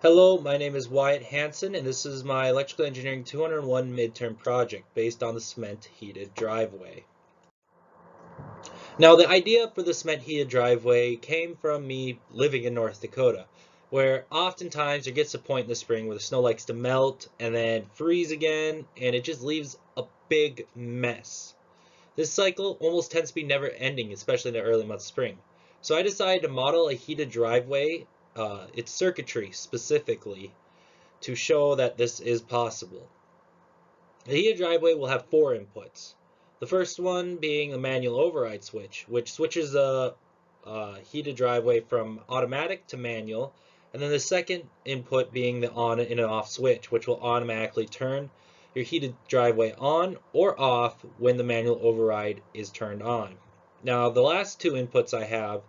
Hello, my name is Wyatt Hanson, and this is my Electrical Engineering 201 midterm project based on the cement heated driveway. Now, the idea for the cement heated driveway came from me living in North Dakota, where oftentimes there gets a point in the spring where the snow likes to melt and then freeze again, and it just leaves a big mess. This cycle almost tends to be never ending, especially in the early months of spring. So I decided to model a heated driveway, its circuitry specifically, to show that this is possible. The heated driveway will have four inputs. The first one being a manual override switch, which switches the heated driveway from automatic to manual, and then the second input being the on and off switch, which will automatically turn your heated driveway on or off when the manual override is turned on. Now, the last two inputs I have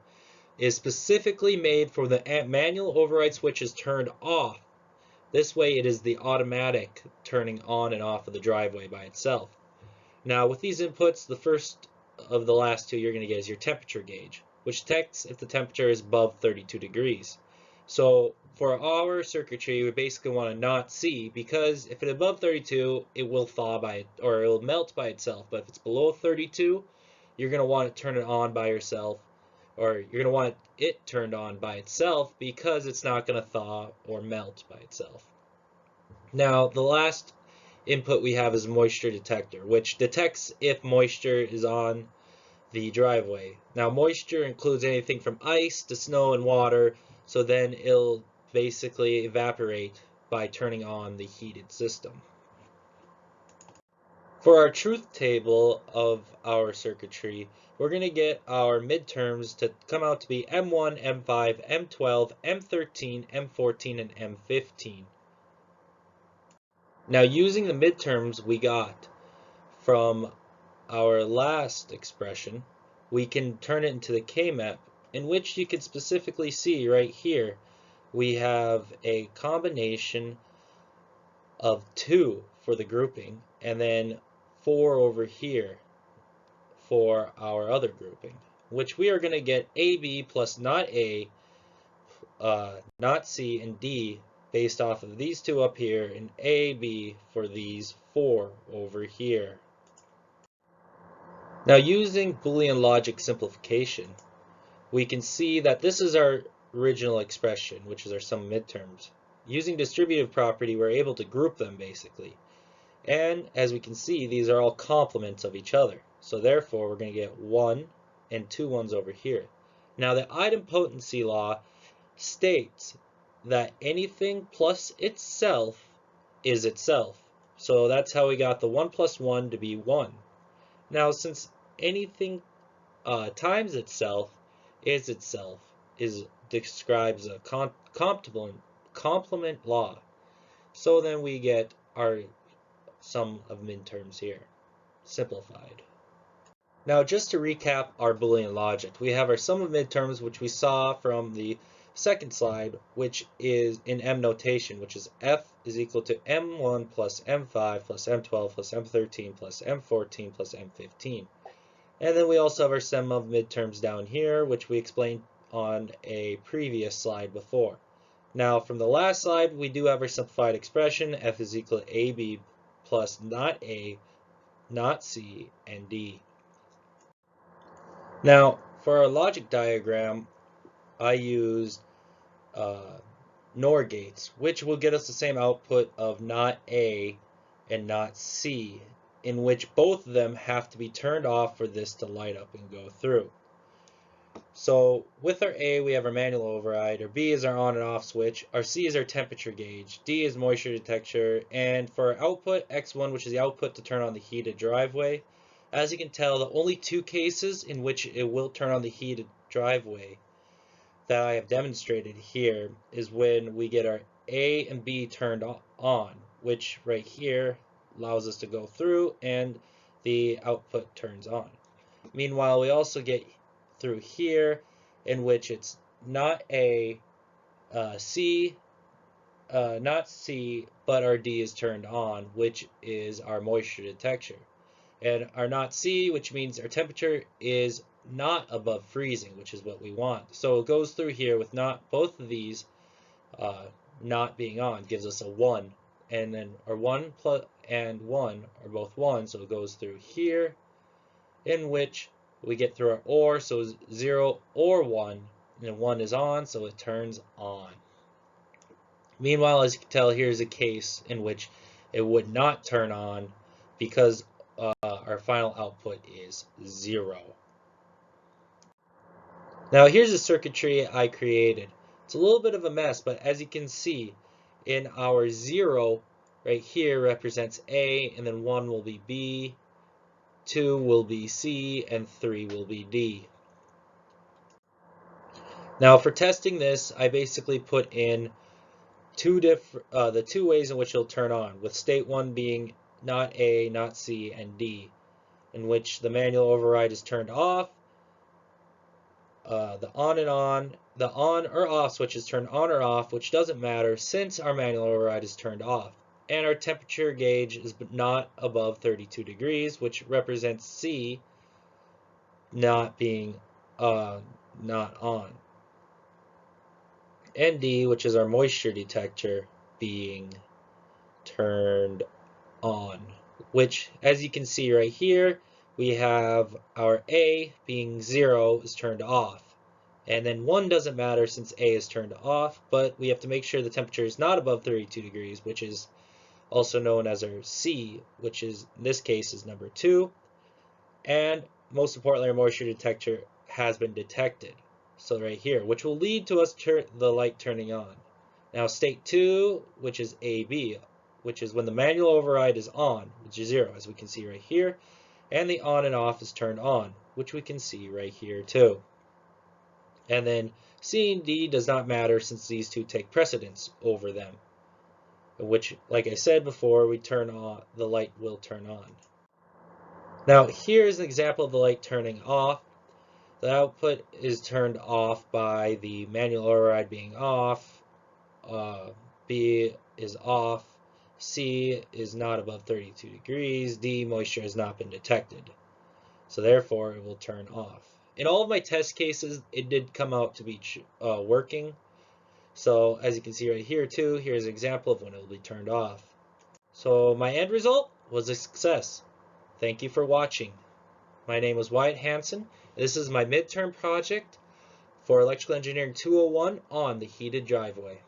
is specifically made for the manual override switch is turned off. This way it is the automatic turning on and off of the driveway by itself. Now with these inputs, the first of the last two you're going to get is your temperature gauge, which detects if the temperature is above 32 degrees. So for our circuitry, we basically want to not see, because if it's above 32, it will thaw by it, or it will melt by itself. But if it's below 32, you're going to want to turn it on by yourself, or you're going to want it turned on by itself because it's not going to thaw or melt by itself. Now, the last input we have is moisture detector, which detects if moisture is on the driveway. Now, moisture includes anything from ice to snow and water, so then it'll basically evaporate by turning on the heated system. For our truth table of our circuitry, we're going to get our midterms to come out to be M1, M5, M12, M13, M14, and M15. Now, using the midterms we got from our last expression, we can turn it into the K-map, in which you can specifically see right here we have a combination of 2 for the grouping and then 4 over here for our other grouping, which we are going to get AB plus not A, not C, and D based off of these 2 up here, and AB for these 4 over here. Now, using Boolean logic simplification, we can see that this is our original expression, which is our sum of midterms. Using distributive property, we're able to group them basically. And as we can see, these are all complements of each other. So therefore, we're going to get 1 and 2 ones over here. Now, the idempotency law states that anything plus itself is itself. So that's how we got the 1 plus 1 to be 1. Now, since anything times itself describes a complement law. So then we get our sum of midterms here, simplified. Now, just to recap our Boolean logic, we have our sum of midterms, which we saw from the second slide, which is in M notation, which is F is equal to M1 plus M5 plus M12 plus M13 plus M14 plus M15. And then we also have our sum of midterms down here, which we explained on a previous slide before. Now, from the last slide, we do have our simplified expression, F is equal to AB plus not A, not C, and D. Now, for our logic diagram, I used NOR gates, which will get us the same output of not A and not C, in which both of them have to be turned off for this to light up and go through. So with our A, we have our manual override, our B is our on and off switch, our C is our temperature gauge, D is moisture detector, and for our output, X1, which is the output to turn on the heated driveway. As you can tell, the only 2 cases in which it will turn on the heated driveway that I have demonstrated here is when we get our A and B turned on, which right here allows us to go through and the output turns on. Meanwhile, we also get through here in which it's not A, C, not C, but our D is turned on, which is our moisture detector. And our not C, which means our temperature is not above freezing, which is what we want. So it goes through here with not both of these not being on gives us a 1. And then our 1 plus and 1 are both 1, so it goes through here, in which we get through our OR, so 0 or 1, and 1 is on, so it turns on. Meanwhile, as you can tell, here's a case in which it would not turn on because our final output is 0. Now here's a circuitry I created. It's a little bit of a mess, but as you can see, in our 0 right here represents A, and then 1 will be B, 2 will be C, and 3 will be D. Now for testing this, I basically put in the two ways in which it'll turn on, with state 1 being not A, not C, and D, in which the manual override is turned off, the on or off switch is turned on or off, which doesn't matter since our manual override is turned off. And our temperature gauge is not above 32 degrees, which represents C not being not on. And D, which is our moisture detector, being turned on, which, as you can see right here, we have our A being 0 is turned off. And then 1 doesn't matter since A is turned off, but we have to make sure the temperature is not above 32 degrees, which is also known as our C, which is, in this case, is number 2. And most importantly, our moisture detector has been detected. So right here, which will lead to us the light turning on. Now state 2, which is AB, which is when the manual override is on, which is 0, as we can see right here, and the on and off is turned on, which we can see right here too. And then C and D does not matter since these two take precedence over them, which, like I said before, we turn on, the light will turn on. Now here's an example of the light turning off. The output is turned off by the manual override being off, B is off, C is not above 32 degrees, D, moisture has not been detected. So therefore it will turn off. In all of my test cases, it did come out to be working. So as you can see right here too, here's an example of when it will be turned off. So my end result was a success. Thank you for watching. My name is Wyatt Hansen. This is my midterm project for Electrical Engineering 201 on the heated driveway.